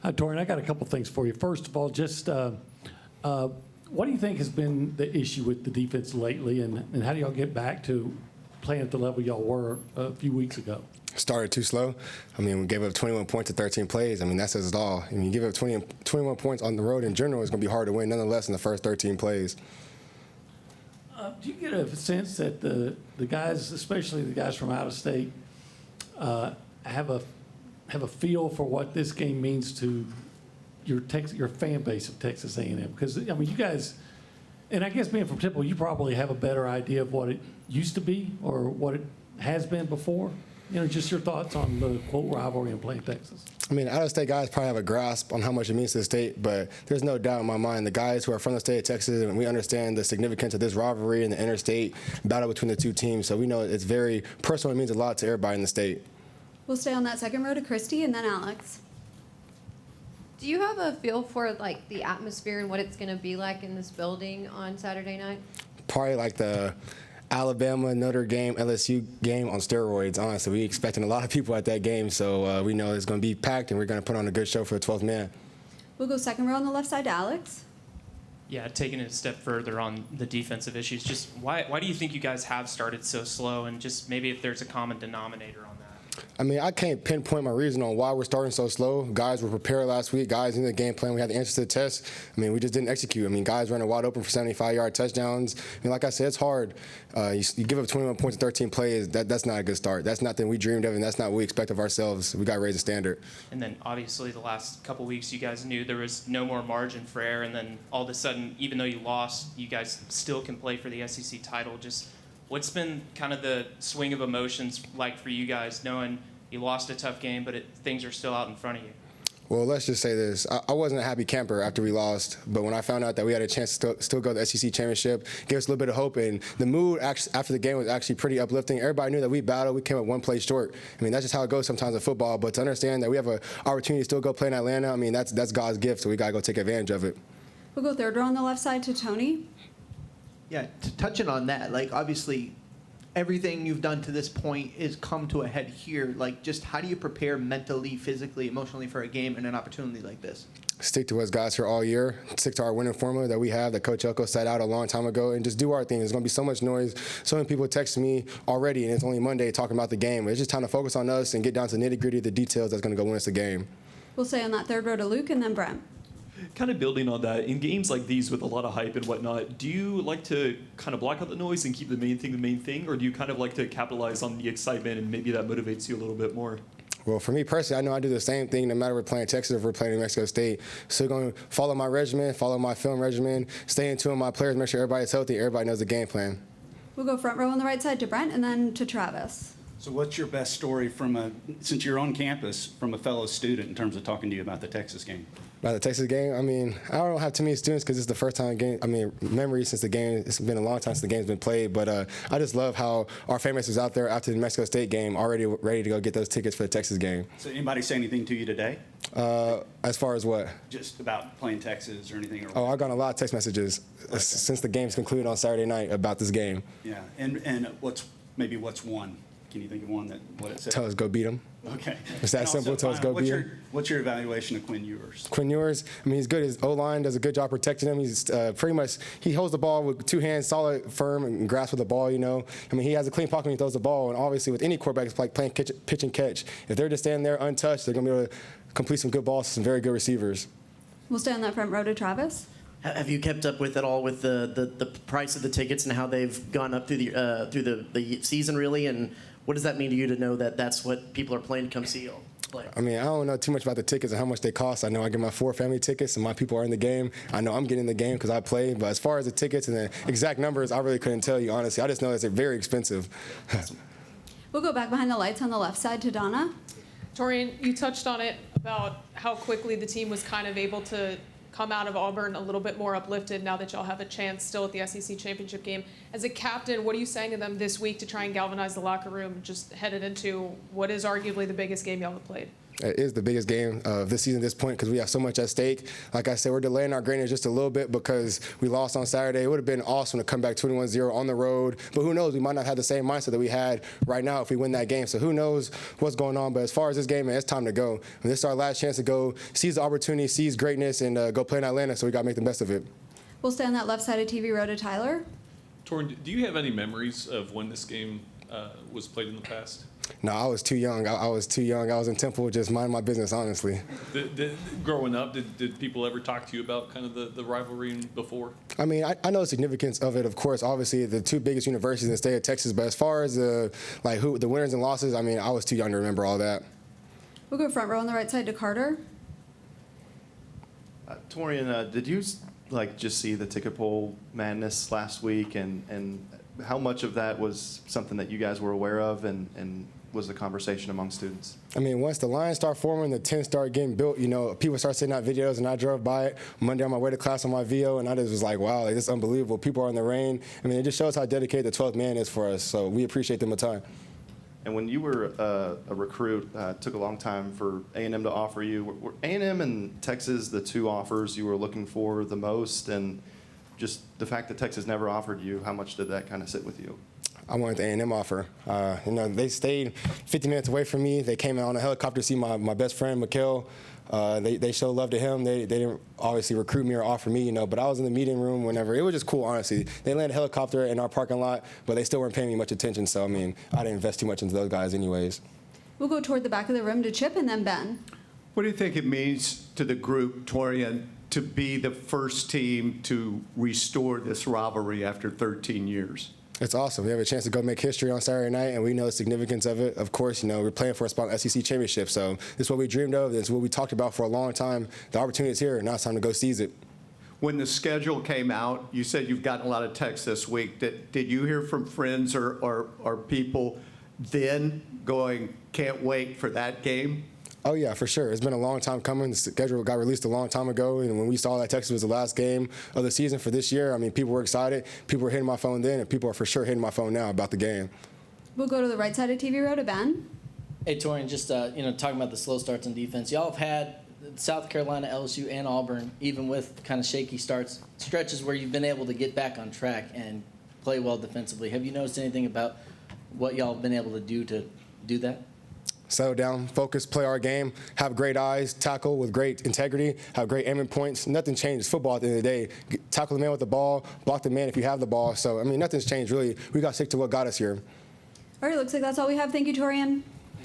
Hi, Taurean. I got a couple things for you. First of all, just what do you think has been the issue with the defense lately, and how do y'all get back to playing at the level y'all were a few weeks ago? Started too slow. I mean, we gave up 21 points in 13 plays. I mean, that says it all. I mean, you give up 21 points on the road in general, it's going to be hard to win, nonetheless, in the first 13 plays. Do you get a sense that the guys, especially the guys from out of state, have a feel for what this game means to your fan base of Texas A&M? Because I mean, you guys, and I guess being from Temple, you probably have a better idea of what it used to be or what it has been before. You know, just your thoughts on the quote rivalry and playing Texas. I mean, out-of-state guys probably have a grasp on how much it means to the state, but there's no doubt in my mind the guys who are from the state of Texas, and we understand the significance of this rivalry and the interstate battle between the two teams. So we know it's very personal. It means a lot to everybody in the state. We'll stay on that second row to Christy and then Alex. Do you have a feel for like the atmosphere and what it's going to be like in this building on Saturday night? Probably like the Alabama, Notre Dame, LSU game on steroids, honestly. We're expecting a lot of people at that game, so we know it's going to be packed, and we're going to put on a good show for the 12th man. We'll go second row on the left side to Alex. Yeah, taking it a step further on the defensive issues, just why do you think you guys have started so slow, and just maybe if there's a common denominator on that? I mean, I can't pinpoint my reason on why we're starting so slow. Guys were prepared last week. Guys in the game plan. We had the answers to the test. I mean, we just didn't execute. I mean, guys running wide open for 75-yard touchdowns. I mean, like I said, it's hard. You give up 21 points in 13 plays. That's not a good start. That's nothing we dreamed of, and that's not what we expect of ourselves. We got to raise the standard. And then, obviously, the last couple weeks, you guys knew there was no more margin for error, and then all of a sudden, even though you lost, you guys still can play for the SEC title. Just what's been kind of the swing of emotions like for you guys, knowing you lost a tough game, but things are still out in front of you? Well, let's just say this. I wasn't a happy camper after we lost, but when I found out that we had a chance to still go to the SEC championship, it gave us a little bit of hope, and the mood after the game was actually pretty uplifting. Everybody knew that we battled. We came up one play short. I mean, that's just how it goes sometimes in football, but to understand that we have an opportunity to still go play in Atlanta, I mean, that's God's gift, so we got to go take advantage of it. We'll go third row on the left side to Tony. Yeah, touching on that, like obviously everything you've done to this point is come to a head here. Like, just how do you prepare mentally, physically, emotionally for a game and an opportunity like this? Stick to what's got us here all year. Stick to our winning formula that we have, that Coach Elko set out a long time ago, and just do our thing. There's going to be so much noise. So many people text me already, and it's only Monday talking about the game. It's just time to focus on us and get down to the nitty-gritty of the details that's going to go win us the game. We'll stay on that third row to Luke and then Brent. Kind of building on that, in games like these with a lot of hype and whatnot, do you like to kind of block out the noise and keep the main thing, or do you kind of like to capitalize on the excitement and maybe that motivates you a little bit more? Well, for me personally, I know I do the same thing no matter we're playing Texas or if we're playing New Mexico State. So going to follow my regimen, follow my film regimen, stay in tune with my players, make sure everybody's healthy, everybody knows the game plan. We'll go front row on the right side to Brent and then to Travis. So what's your best story since you're on campus, from a fellow student in terms of talking to you about the Texas game? About the Texas game, I mean, I don't have too many students because it's the first time memory since the game. It's been a long time since the game's been played, but I just love how our fan base was out there after the New Mexico State game already ready to go get those tickets for the Texas game. So anybody say anything to you today? As far as what? Just about playing Texas or anything? Oh, I've gotten a lot of text messages since the game's concluded on Saturday night about this game. Yeah, and what's one? Can you think of one what it said? Tell us go beat them. Okay. It's that simple. Tell us go beat them. What's your evaluation of Quinn Ewers? Quinn Ewers, I mean, he's good. His O-line does a good job protecting him. He's pretty much, he holds the ball with two hands, solid, firm, and grasp with the ball, you know. I mean, he has a clean pocket when he throws the ball, and obviously with any quarterback, it's like playing pitch and catch. If they're just standing there untouched, they're going to be able to complete some good balls to some very good receivers. We'll stay on that front row to Travis. Have you kept up with it all with the price of the tickets and how they've gone up through the season, really? And what does that mean to you to know that that's what people are planning to come see you play? I mean, I don't know too much about the tickets and how much they cost. I know I get my 4 family tickets and my people are in the game. I know I'm getting in the game because I play. But as far as the tickets and the exact numbers, I really couldn't tell you, honestly. I just know that they're very expensive. We'll go back behind the lights on the left side to Donna. Taurean, you touched on it about how quickly the team was kind of able to come out of Auburn a little bit more uplifted now that y'all have a chance still at the SEC championship game. As a captain, what are you saying to them this week to try and galvanize the locker room just headed into what is arguably the biggest game y'all have played? It is the biggest game of this season at this point because we have so much at stake. Like I said, we're delaying our greatness just a little bit because we lost on Saturday. It would have been awesome to come back 21-0 on the road. But who knows? We might not have the same mindset that we had right now if we win that game. So who knows what's going on. But as far as this game, man, it's time to go. And this is our last chance to go seize the opportunity, seize greatness, and go play in Atlanta. So we got to make the best of it. We'll stay on that left side of TV row to Tyler. Taurean, do you have any memories of when this game was played in the past? No, I was too young. I was too young. I was in Temple just minding my business, honestly. Growing up, did people ever talk to you about kind of the rivalry before? I mean, I know the significance of it, of course. Obviously, the two biggest universities in the state of Texas. But as far as the winners and losses, I mean, I was too young to remember all that. We'll go front row on the right side to Carter. Taurean, did you just see the ticket poll madness last week, and how much of that was something that you guys were aware of, and was the conversation among students? I mean, once the lines start forming, the tents start getting built, people start sending out videos, and I drove by it Monday on my way to class on my VO, and I just was like, wow, this is unbelievable. People are in the rain. I mean, it just shows how dedicated the 12th man is for us, so we appreciate them a ton. And when you were a recruit, took a long time for A&M to offer you. Were A&M and Texas the two offers you were looking for the most? And just the fact that Texas never offered you, how much did that kind of sit with you? I wanted the A&M offer. They stayed 50 minutes away from me. They came out on a helicopter to see my best friend, Mikhail. They showed love to him. They didn't obviously recruit me or offer me, but I was in the meeting room whenever. It was just cool, honestly. They landed a helicopter in our parking lot, but they still weren't paying me much attention. So, I mean, I didn't invest too much into those guys anyways. We'll go toward the back of the room to Chip and then Ben. What do you think it means to the group, Taurean, to be the first team to restore this rivalry after 13 years? It's awesome. We have a chance to go make history on Saturday night, and we know the significance of it. Of course, we're playing for a spot in the SEC championship, so this is what we dreamed of. This is what we talked about for a long time. The opportunity is here, and now it's time to go seize it. When the schedule came out, you said you've gotten a lot of texts this week. Did you hear from friends or people then going, can't wait for that game? Oh, yeah, for sure. It's been a long time coming. The schedule got released a long time ago, and when we saw that Texas was the last game of the season for this year, I mean, people were excited. People were hitting my phone then, and people are for sure hitting my phone now about the game. We'll go to the right side of TV row to Ben. Hey, Taurean, just talking about the slow starts on defense. Y'all have had South Carolina, LSU, and Auburn, even with kind of shaky starts, stretches where you've been able to get back on track and play well defensively. Have you noticed anything about what y'all have been able to do that? Settle down, focus, play our game, have great eyes, tackle with great integrity, have great aiming points. Nothing changes. Football at the end of the day. Tackle the man with the ball, block the man if you have the ball. So, I mean, nothing's changed, really. We got to stick to what got us here. All right, looks like that's all we have. Thank you, Taurean.